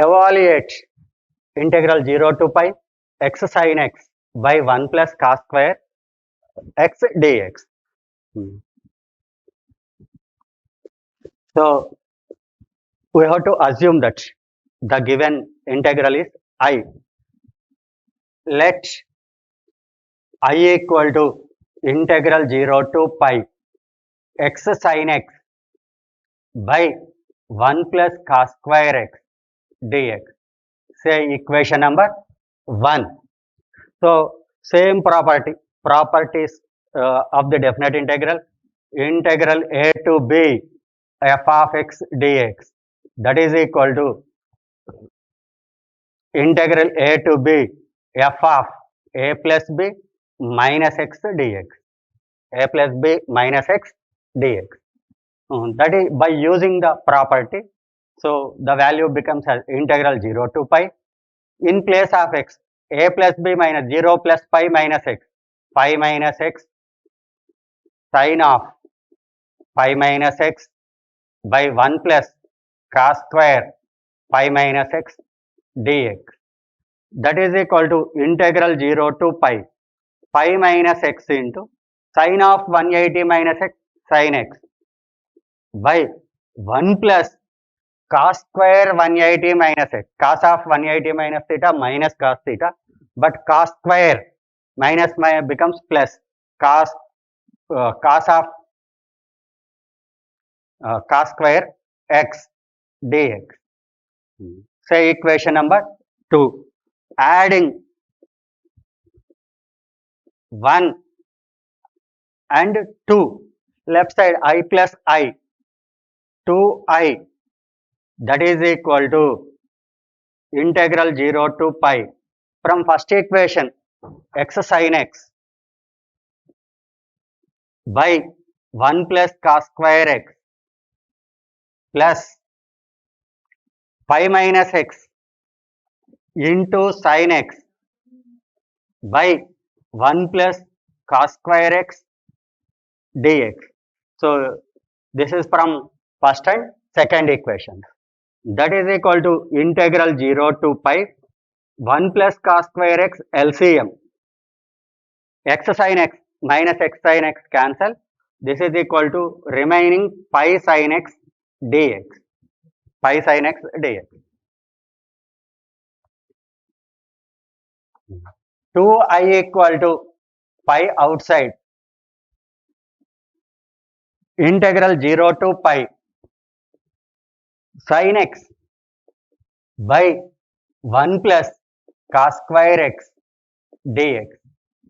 evaluate integral 0 to pi x sin x by 1 plus cos square x dx. So we have to assume that the given integral is I. Let I equal to integral 0 to pi x sin x by 1 plus cos square x dx. Say equation number 1. So same properties of the definite integral a to b f of x dx, that is equal to integral a to b f of a plus b minus x dx, a plus b minus x dx. That is by using the property. So the value becomes as integral 0 to pi. In place of x, a plus b minus 0 plus pi minus x, pi minus x sin of pi minus x by 1 plus cos square pi minus x dx. That is equal to integral 0 to pi minus x into sin of 180 minus x sin x by 1 plus cos square 180 minus x, cos of 180 minus theta minus cos theta, but cos square minus becomes plus cos of cos square x dx. Say equation number 2. Adding 1 and 2, left side I plus I, 2I, that is equal to integral 0 to pi from first equation x sin x by 1 plus cos square x plus pi minus x into sin x by 1 plus cos square x dx. So this is from first and second equation. That is equal to integral 0 to pi 1 plus cos square x LCM, x sin x minus x sin x cancel. This is equal to remaining pi sin x dx, pi sin x dx. 2I equal to pi outside, integral 0 to pi sin x by 1 plus cos square x dx,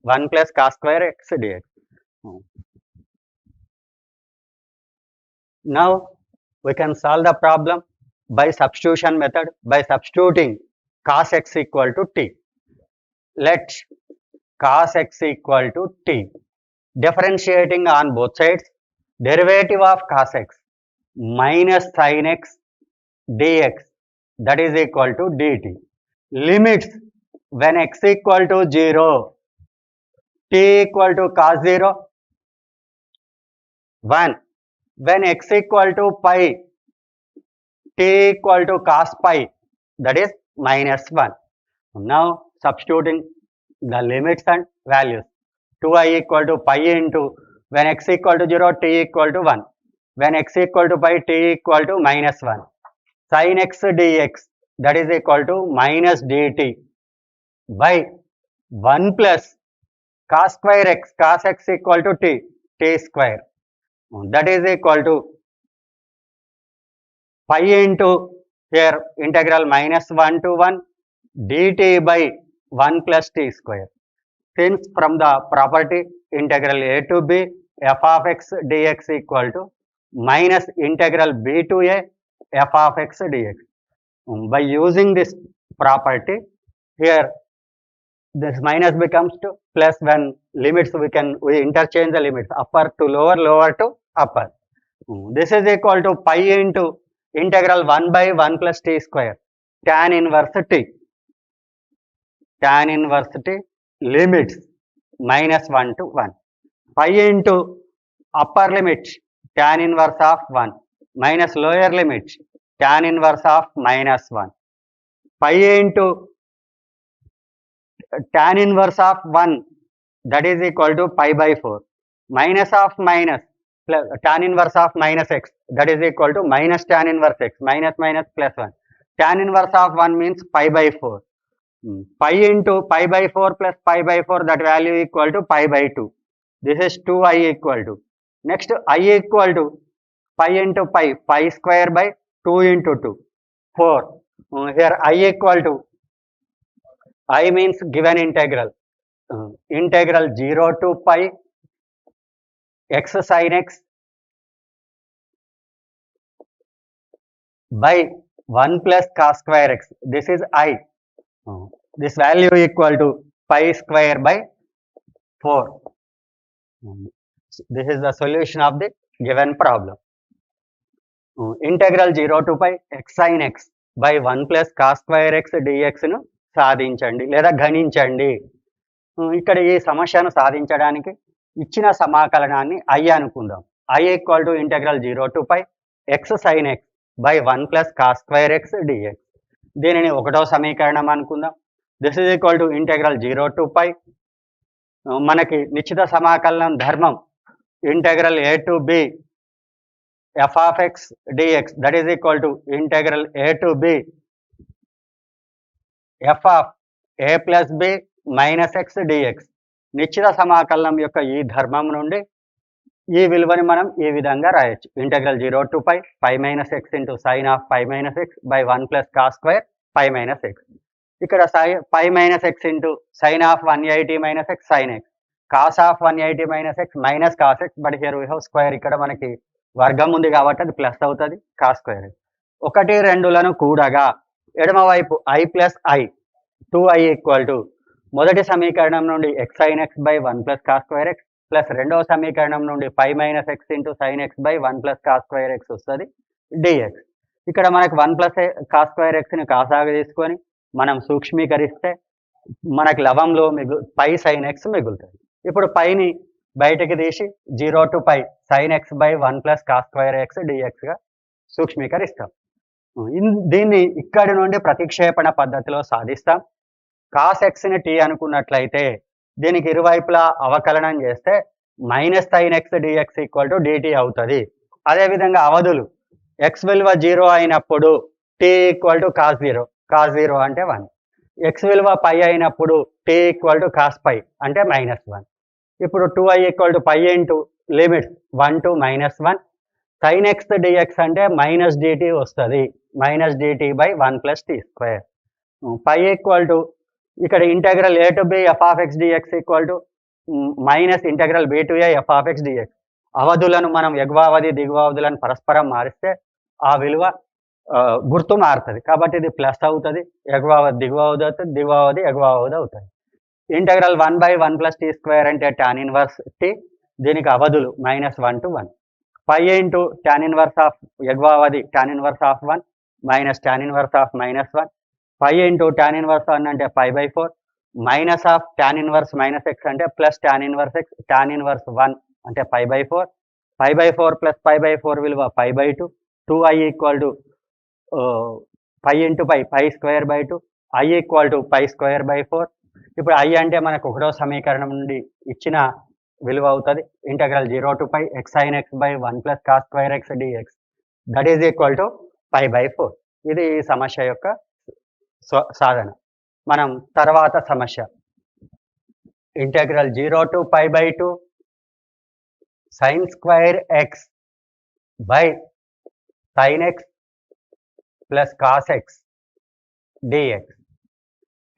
1 plus cos square x dx. Now we can solve the problem by substitution method, by substituting cos x equal to t. Let cos x equal to t. Differentiating on both sides, derivative of cos x minus sin x dx, that is equal to dt. Limits when x equal to 0, t equal to cos 0, 1. When x equal to pi, t equal to cos pi, that is minus 1. Now substituting the limits and values. 2I equal to pi into when x equal to 0, t equal to 1. When x equal to pi, t equal to minus 1. Sin x dx, that is equal to minus dt by 1 plus cos square x, cos x equal to t square. That is equal to pi into here integral minus 1 to 1 dt by 1 plus t square. Since from the property integral a to b f of x dx equal to minus integral b to a f of x dx. By using this property, here this minus becomes to plus. When limits we interchange the limits, upper to lower, lower to upper. This is equal to pi into integral 1 by 1 plus t square tan inverse t. Tan inverse t limits minus 1 to 1. Pi into upper limit tan inverse of 1 minus lower limit tan inverse of minus 1. pi into tan inverse of 1, that is equal to pi by 4, minus of minus plus tan inverse of minus x, that is equal to minus tan inverse x, minus minus plus 1. Tan inverse of 1 means pi by 4. Pi into pi by 4 plus pi by 4, that value equal to pi by 2. This is 2i equal to. Next, I equal to pi into pi square by 2 into 2, 4. Here I equal to, I means given integral. Integral 0 to pi x sin x by 1 plus cos square x. This is I. This value equal to pi square by 4. This is the solution of the given problem. Integral 0 to pi x sin x by 1 plus cos square x dx ను సాధించండి లేదా గణించండి. ఇక్కడ ఈ సమస్యను సాధించడానికి ఇచ్చిన సమాకలనాన్ని I అనుకుందాం. I equal to integral 0 to pi x sin x by 1 plus cos square x dx. దీనిని ఒకటో సమీకరణం అనుకుందాం. This is equal to integral 0 to pi, మనకి నిశ్చిత సమాకలనం ధర్మం integral a to b f of x dx, that is equal to integral a to b f of a plus b minus x dx. నిశ్చిత సమాకలనం యొక్క ఈ ధర్మం నుండి ఈ విలువని మనం ఈ విధంగా రాయొచ్చు. Integral 0 to pi pi minus x into sine of pi minus x by 1 plus cos square pi minus x. ఇక్కడ pi minus x into sine of 180 minus x sine x, cos of 180 minus x minus cos x, but here we have square. ఇక్కడ మనకి వర్గం ఉంది కాబట్టి అది plus అవుతుంది, cos square. 1, 2లను కూడగా ఎడమవైపు i plus I 2i equal to మొదటి సమీకరణం నుండి x sine x by 1 plus cos square x plus రెండవ సమీకరణం నుండి pi minus x into sine x by 1 plus cos square x వస్తుంది డిఎక్స్. ఇక్కడ మనకు 1 ప్లస్ కాస్ స్క్వేర్ ఎక్స్ని కాసాగా తీసుకొని మనం సూక్ష్మీకరిస్తే మనకి లవంలో పై సైన్ ఎక్స్ మిగులుతుంది. ఇప్పుడు పైని బయటకి తీసి 0 to pi sine x by 1 plus cos square x డిఎక్స్గా సూక్ష్మీకరిస్తాం. దీన్ని ఇక్కడి నుండి ప్రతిక్షేపణ పద్ధతిలో సాధిస్తాం. కాస్ ఎక్స్ని టీ అనుకున్నట్లయితే దీనికి ఇరువైపులా అవకలనం చేస్తే minus sine x dx equal to dt అవుతుంది. అదేవిధంగా అవధులు ఎక్స్ విలువ 0 అయినప్పుడు t equal to cos 0, cos 0 అంటే 1. ఎక్స్ విలువ పై అయినప్పుడు t equal to cos pi అంటే -1. ఇప్పుడు 2i equal to pi into limits 1 to -1 sine x dx అంటే మైనస్ డిటి వస్తుంది, minus dt by 1 plus t square. Pi equal to ఇక్కడ integral a to B F of x dx equal to minus integral b to a f of x dx. అవధులను మనం ఎగువావధి దిగువావధులను పరస్పరం మారిస్తే ఆ విలువ గుర్తు మారుతుంది కాబట్టి ఇది ప్లస్ అవుతుంది, ఎగువావధి దిగువావధి అవుతుంది, దిగువావధి ఎగువావధి అవుతుంది. Integral 1 by 1 plus t square అంటే టాన్ ఇన్వర్స్ టీ, దీనికి అవధులు -1 to 1. Pi into tan inverse of ఎగువావధి tan inverse of 1 minus tan inverse of -1. Pi into tan inverse 1 అంటే pi by 4 minus of tan inverse minus x అంటే plus tan inverse x, tan inverse 1 అంటే pi by 4, pi by 4 plus pi by 4 విలువ పై by 2. 2i equal to pi into pi square by 2, i equal to pi square by 4. ఇప్పుడు i అంటే మనకు ఒకటో సమీకరణం నుండి ఇచ్చిన విలువ అవుతుంది. Integral 0 to pi x sine x by 1 plus cos square x dx, that is equal to pi by 4. ఇది ఈ సమస్య యొక్క సాధన. మనం తర్వాత సమస్య integral 0 to pi by 2 sine square x by sine x plus cos x dx.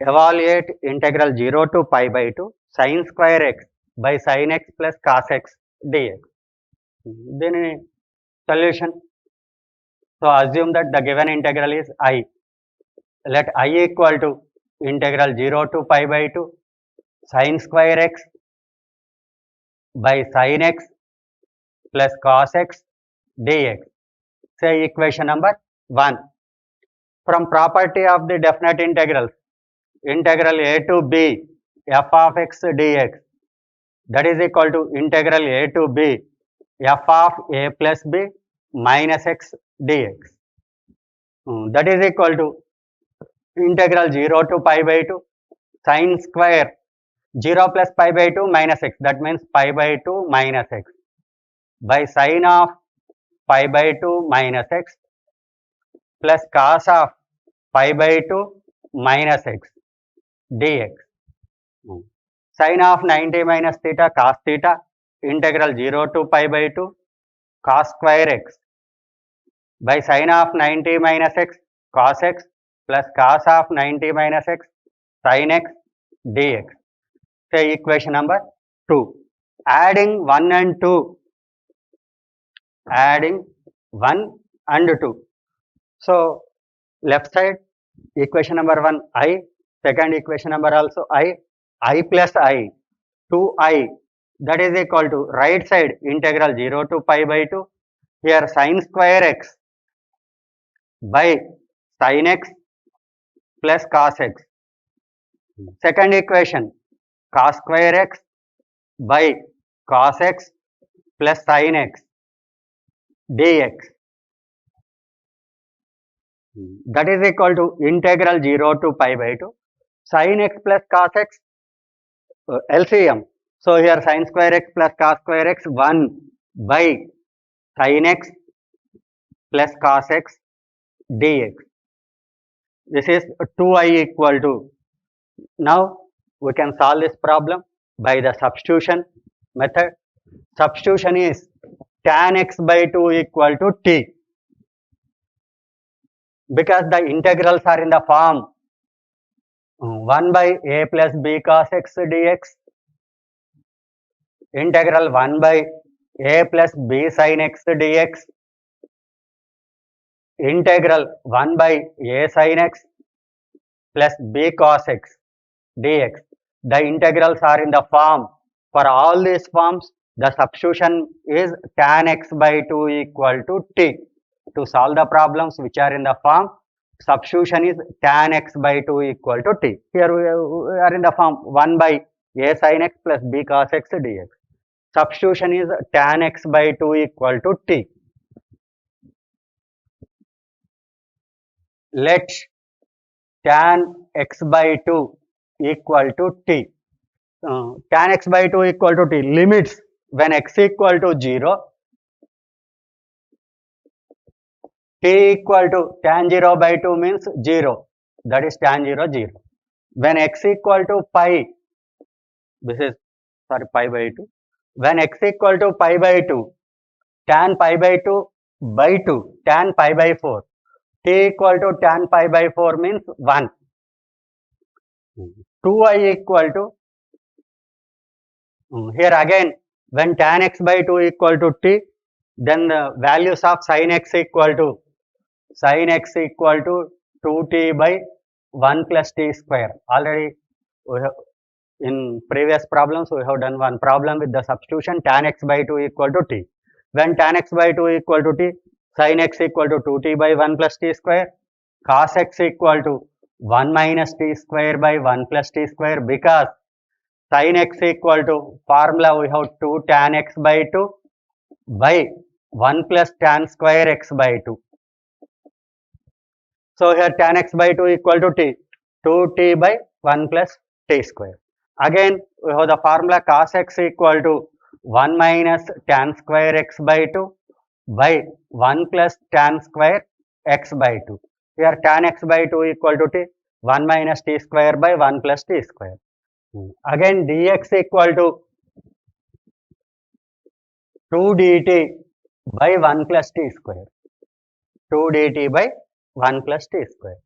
Evaluate integral 0 to pi by 2 sine square x by sine x plus cos x dx. దీని solution. So assume that the given integral is I. let I equal to integral 0 to pi by 2 sin square x by sin x plus cos x dx. Say equation number 1. From property of the definite integrals, integral a to b f of x dx, that is equal to integral a to b f of a plus b minus x dx. That is equal to integral 0 to pi by 2 sine square 0 plus pi by 2 minus x, that means pi by 2 minus x by sine of pi by 2 minus x plus cos of pi by 2 minus x dx. Sine of 90 minus theta cos theta integral 0 to pi by 2 cos square x by sine of 90 minus x cos x plus cos of 90 minus x sin x dx. Say equation number 2. Adding 1 and 2. Adding 1 and 2. So left side equation number 1 I, second equation number also I plus I, 2I, that is equal to right side integral 0 to pi by 2. Here sin square x by sin x plus cos x. Second equation cos square x by cos x plus sin x dx. That is equal to integral 0 to pi by 2 sin x plus cos x LCM. So here sin square x plus cos square x 1 by sin x plus cos x dx. This is 2I equal to. Now we can solve this problem by the substitution method. Substitution is tan x by 2 equal to t, because the integrals are in the form 1 by a plus b cos x dx, integral 1 by a plus b sin x dx, integral 1 by a sin x plus b cos x dx. The integrals are in the form. For all these forms, the substitution is tan x by 2 equal to t. To solve the problems which are in the form, substitution is tan x by 2 equal to t. Here we are in the form 1 by a sin x plus b cos x dx. Substitution is tan x by 2 equal to t. Let tan x by 2 equal to t. Tan x by 2 equal to t. Limits when x equal to 0, t equal to tan 0 by 2 means 0. That is tan 0, 0. When x equal to pi, this is pi by 2. When x equal to pi by 2, tan pi by 2 by 2, tan pi by 4. T equal to tan pi by 4 means 1. 2I equal to, here again, when tan x by 2 equal to t, then the values of sin x equal to 2t by 1 plus t square. Already we have, in previous problems we have done one problem with the substitution tan x by 2 equal to t. When tan x by 2 equal to t, sin x equal to 2t by 1 plus t square, cos x equal to 1 minus t square by 1 plus t square, because sin x equal to formula we have 2 tan x by 2 by 1 plus tan square x by 2. So here tan x by 2 equal to t, 2t by 1 plus t square. Again we have the formula cos x equal to 1 minus tan square x by 2 by 1 plus tan square x by 2. Here tan x by 2 equal to t, 1 minus t square by 1 plus t square. Again dx equal to 2 dt by 1 plus t square. 2 dt by 1 plus t square.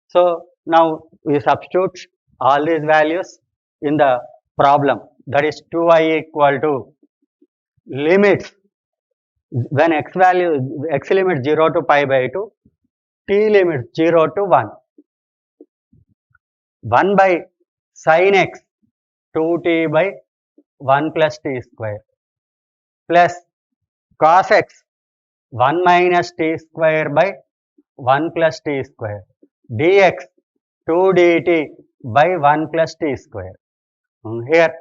So now we substitute all these values in the problem. That is 2I equal to limits when x limit 0 to pi by 2, t limit 0 to 1. 1 by sin x 2t by 1 plus t square plus cos x 1 minus t square by 1 plus t square dx 2 dt by 1 plus t square. Here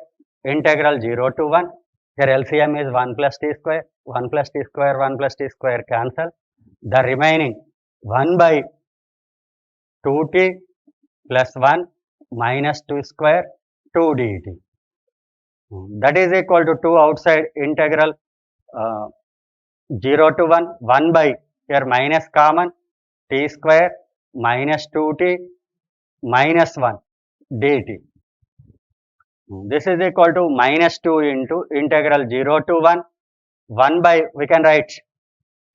integral 0 to 1. Here LCM is 1 plus t square. 1 plus t square, 1 plus t square cancel. The remaining 1 by 2t plus 1 minus 2 square 2 dt. That is equal to 2 outside integral 0 to 1, 1 by here minus common t square minus 2t minus 1 dt. This is equal to minus 2 into integral 0 to 1, 1 by we can write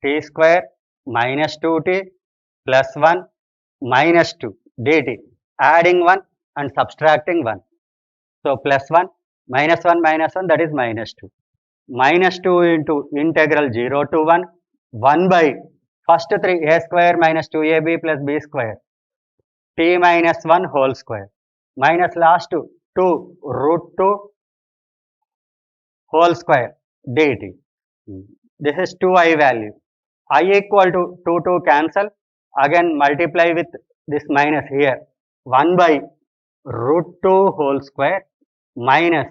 t square minus 2t plus 1 minus 2 dt, adding 1 and subtracting 1. So plus 1 minus 1 minus 1, that is minus 2. Minus 2 into integral 0 to 1, 1 by first 3 a square minus 2ab plus b square t minus 1 whole square minus last 2 root 2 whole square dt. This is 2I value. I equal to 2 cancel. Again multiply with this minus here. 1 by root 2 whole square minus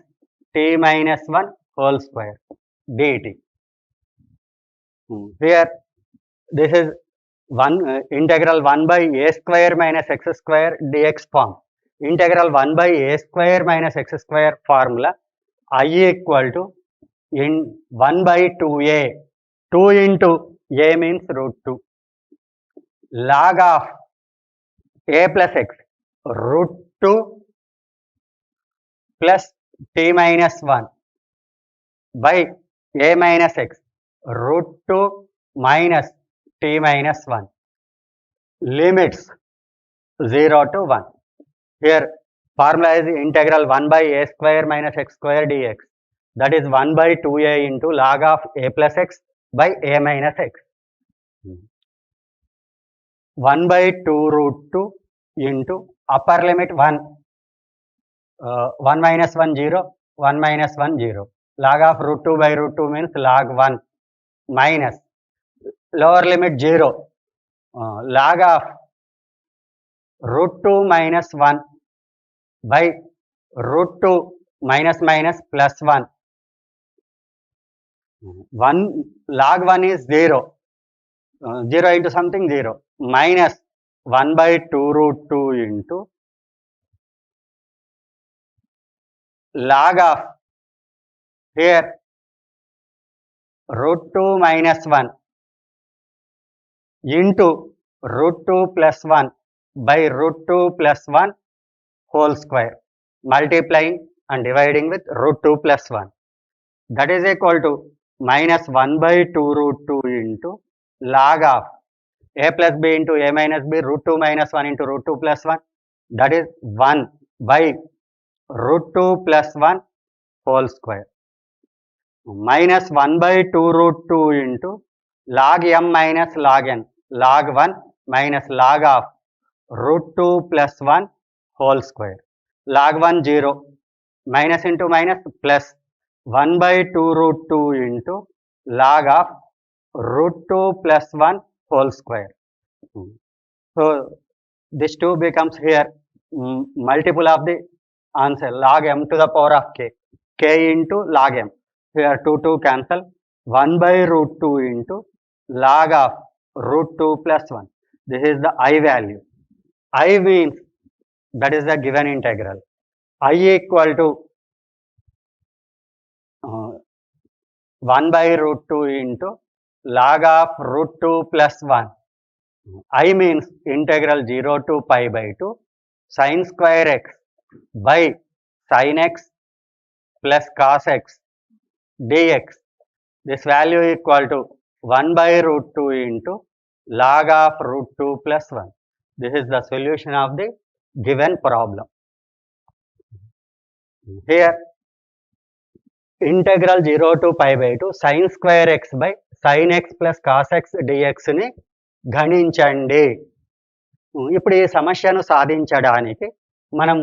t minus 1 whole square dt. Here this is integral 1 by a square minus x square dx form. Integral 1 by a square minus x square formula. I equal to in 1 by 2a. 2 into a means root 2. Log of a plus x root 2 plus t minus 1 by a minus x root 2 minus t minus 1. Limits 0 to 1. Here formula is integral 1 by a square minus x square dx. That is 1 by 2a into log of a plus x by a minus x. 1 by 2 root 2 into upper limit 1. 1 minus 1 0, 1 minus 1 0. Log of root 2 by root 2 means log 1 minus lower limit 0. Log of root 2 minus 1 by root 2 minus minus plus 1. 1 log 1 is 0. 0 into something 0 minus 1 by 2 root 2 into log of here root 2 minus 1 into root 2 plus 1 by root 2 plus 1 whole square, multiplying and dividing with root 2 plus 1. That is equal to minus 1 by 2 root 2 into log of a plus b into a minus b root 2 minus 1 into root 2 plus 1. That is 1 by root 2 plus 1 whole square minus 1 by 2 root 2 into log m minus log n, log 1 minus log of root 2 plus 1 whole square. Log 1 0, minus into minus plus 1 by 2 root 2 into log of root 2 plus 1 whole square. So this 2 becomes here multiple of the answer, log m to the power of k into log m. Here 2 cancel, 1 by root 2 into log of root 2 plus 1. This is the I value. I means that is the given integral. I equal to 1 by root 2 into log of root 2 plus 1. I means integral 0 to pi by 2 sin square x by sin x plus cos x dx. This value equal to 1 by root 2 into log of root 2 plus 1. This is the solution of the given problem. Here integral 0 to pi by 2 sin square x by sin x plus cos x dx ని గణించండి. ఇప్పుడు ఈ సమస్యను సాధించడానికి మనం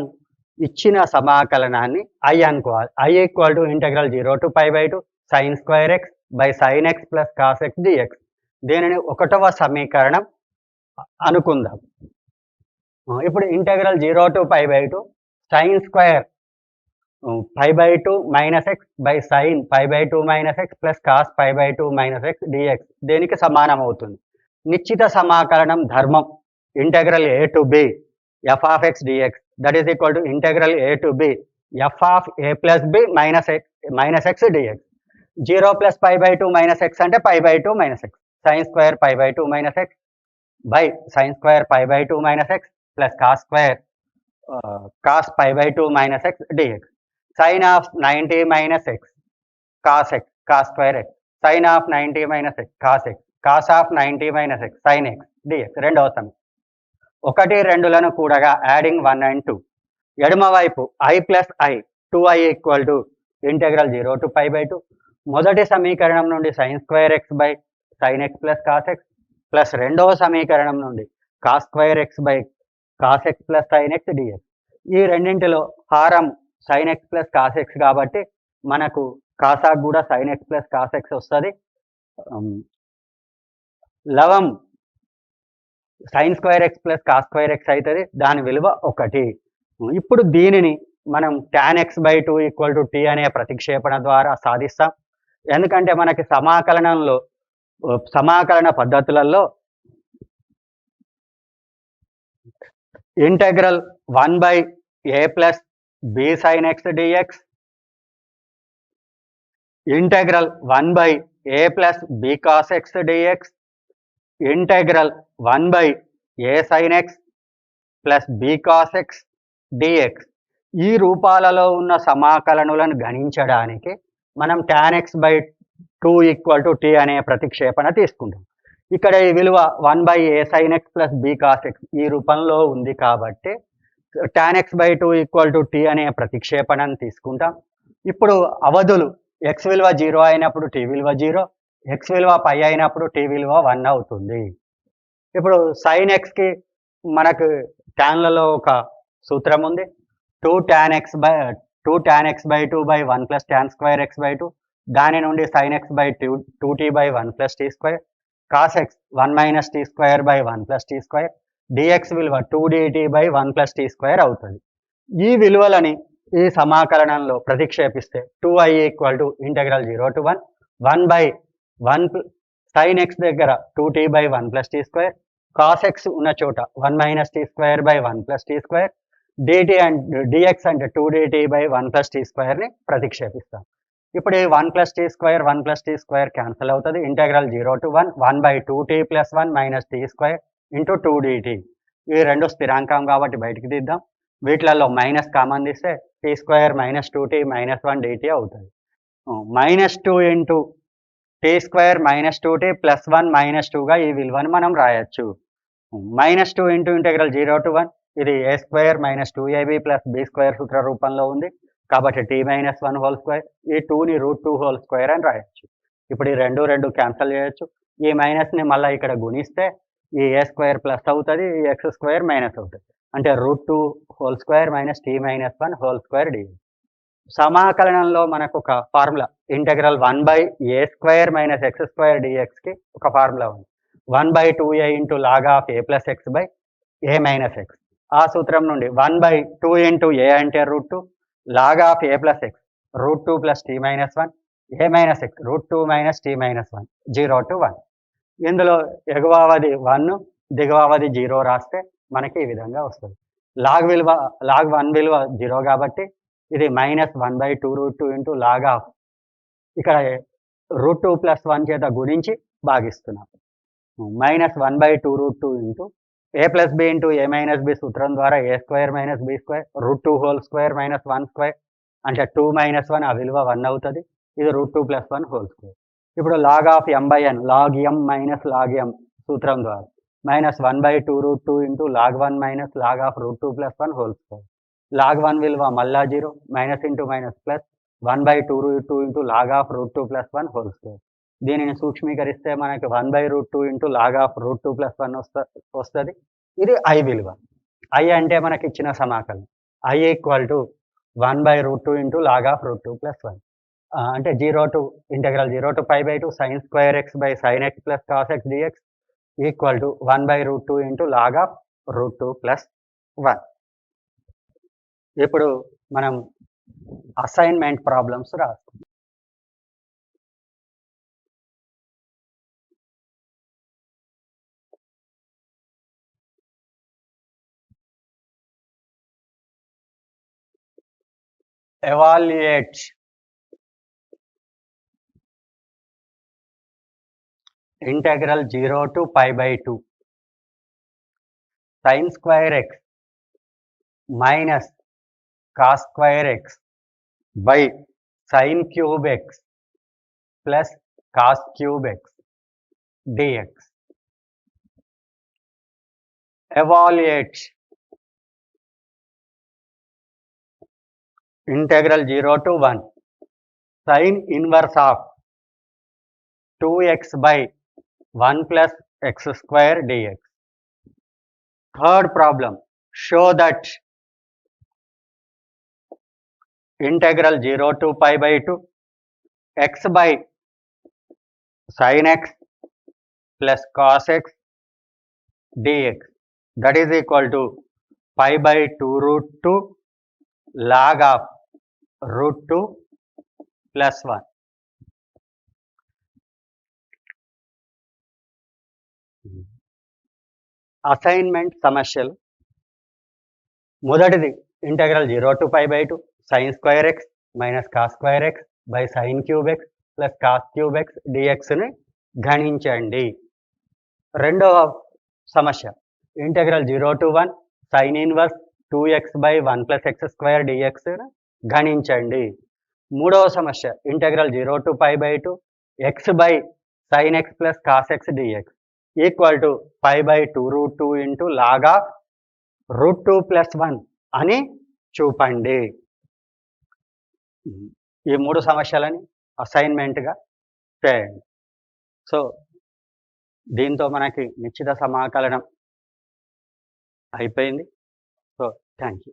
ఇచ్చిన సమాకలనాన్ని I అనుకోవాలి. I equal to integral 0 to pi by 2 sin square x by sin x plus cos x dx. దీనిని 1వ సమీకరణం అనుకుందాం. ఇప్పుడు integral 0 to pi by 2 sin square pi by 2 minus x by sin pi by 2 minus x plus cos pi by 2 minus x dx దేనికి సమానం అవుతుంది. నిశ్చిత సమాకలనం ధర్మం integral a to b f of x dx, that is equal to integral a to b f of a plus b minus x dx. 0 plus pi by 2 minus x అంటే pi by 2 minus x, sin square pi by 2 minus x by sin square pi by 2 minus x plus cos square cos pi by 2 minus x dx. Sin of 90 minus x cos square x, sin of 90 minus x cos of 90 minus x sin x dx. రెండవ సమీకరణం 1, 2లను కూడగా adding 1 and 2. ఎడమ వైపు i plus i 2i equal to integral 0 to pi by 2. మొదటి సమీకరణం నుండి sin square x by sin x plus cos x plus రెండవ సమీకరణం నుండి cos square x by cos x plus sin x dx. ఈ రెండింటిలో హారం sin x plus cos x కాబట్టి మనకు కాసాకు కూడా sin x plus cos x వస్తుంది. లవం sin square x plus cos square x అవుతుంది, దాని విలువ 1. ఇప్పుడు దీనిని మనం tan x by 2 equal to t అనే ప్రతిక్షేపణ ద్వారా సాధిస్తాం. ఎందుకంటే మనకి సమాకలన పద్ధతులలో integral 1 by a plus b sin x dx, integral 1 by a plus b cos x dx, integral 1 by a sin x plus b cos x dx. ఈ రూపాలలో ఉన్న సమాకలనులను గణించడానికి మనం tan x by 2 equal to t అనే ప్రతిక్షేపణ తీసుకుంటాం. ఇక్కడ ఈ విలువ 1 by a sin x plus b cos x ఈ రూపంలో ఉంది కాబట్టి tan x by 2 equal to t అనే ప్రతిక్షేపణను తీసుకుంటాం. ఇప్పుడు అవధులు x విలువ 0 అయినప్పుడు t విలువ 0, x విలువ π అయినప్పుడు t విలువ 1 అవుతుంది. ఇప్పుడు sin xకి మనకు ట్యాన్లలో ఒక సూత్రం ఉంది, 2 tan x by 2 by 1 plus tan square x by 2, దాని నుండి sin x by 2t by 1 plus t square, cos x 1 minus t square by 1 plus t square, dx విలువ 2 dt by 1 plus t square అవుతుంది. ఈ విలువలని ఈ సమాకలనంలో ప్రతిక్షేపిస్తే 2i equal to integral 0 to 1 by 1 sin x దగ్గర 2t by 1 plus t square, cos x ఉన్న చోట 1 minus t square by 1 plus t square, dt and dx అంటే 2 dt by 1 plus t square ని ప్రతిక్షేపిస్తాం. ఇప్పుడు 1 plus t square క్యాన్సిల్ అవుతుంది. Integral 0 to 1 by 2t plus 1 minus t square into 2 dt. ఈ రెండు స్థిరాంకం కాబట్టి బయటికి తీద్దాం. వీటిలలో మైనస్ కామన్ తీస్తే t square minus 2t minus 1 dt అవుతుంది. Minus 2 into t square minus 2t plus 1 minus 2గా ఈ విలువను మనం రాయొచ్చు. మైనస్ 2 ఇంటూ ఇంటెగ్రల్ 0 to 1 ఇది a square minus 2ab plus b square సూత్ర రూపంలో ఉంది కాబట్టి t minus 1 whole square, ఈ 2ని √2 whole square అని రాయొచ్చు. ఇప్పుడు ఈ రెండు క్యాన్సిల్ చేయొచ్చు. ఈ మైనస్ని మళ్ళీ ఇక్కడ గుణిస్తే ఈ a square ప్లస్ అవుతుంది, ఈ x square మైనస్ అవుతుంది. అంటే √2 whole square minus t minus 1 whole square dx. సమాకలనంలో మనకు ఒక formula integral 1 by a square minus x square dxకి ఒక ఫార్ములా ఉంది, 1 by 2a into log of a plus x by a minus x. ఆ సూత్రం నుండి 1 by 2 into a అంటే √2, log of a plus x √2 plus t minus 1, a minus x √2 minus t minus 1, 0 to 1. ఇందులో ఎగువ అవధి 1, దిగువ అవధి 0 రాస్తే మనకి ఈ విధంగా వస్తుంది. log 1 విలువ 0 కాబట్టి ఇది minus 1 by 2 √2 into log of ఇక్కడ √2 plus 1 చేత గుణించి భాగిస్తున్నాం. Minus 1 by 2 √2 into a plus b into a minus b సూత్రం ద్వారా a square minus b square √2 whole square minus 1 square అంటే 2 minus 1 ఆ విలువ 1 అవుతుంది. ఇది √2 plus 1 whole square. ఇప్పుడు log of m by n log m minus log m సూత్రం ద్వారా minus 1 by 2 √2 into log 1 minus log of √2 plus 1 whole square. log 1 విలువ మళ్ళా 0, minus into minus plus 1 by 2 √2 into log of √2 plus 1 whole square. దీనిని సూక్ష్మీకరిస్తే మనకి 1 by √2 into log of √2 plus 1 వస్తుంది. ఇది i విలువ. i అంటే మనకి ఇచ్చిన సమాకలనం i equal to 1 by √2 into log of √2 plus 1 అంటే 0 to integral 0 to pi by 2 sin square x by sin x plus cos x dx equal to 1 by √2 into log of √2 plus 1. ఇప్పుడు మనం assignment problems రాస్తాం. evaluate integral 0 to pi by 2 sin square x minus cos square x by sin cube x plus cos cube x dx. Evaluate integral 0 to 1 sin inverse of 2x by 1 plus x square dx. Third problem, show that integral 0 to pi by 2 x by sin x plus cos x dx, that is equal to pi by 2 root 2 log of root 2 plus 1. Assignment సమస్యలు. మొదటిది integral 0 to pi by 2 sin square x minus cos square x by sin cube x plus cos cube x dx ని గణించండి. రెండవ సమస్య integral 0 to 1 sin inverse 2x by 1 plus x square dx ని గణించండి. మూడవ సమస్య integral 0 to pi by 2 x by sin x plus cos x dx equal to pi by 2 root 2 into log of root 2 plus 1 అని చూపండి. ఈ మూడు సమస్యలని అసైన్మెంట్గా చేయండి. So దీంతో మనకి నిశ్చిత సమాకలనం అయిపోయింది. So thank you.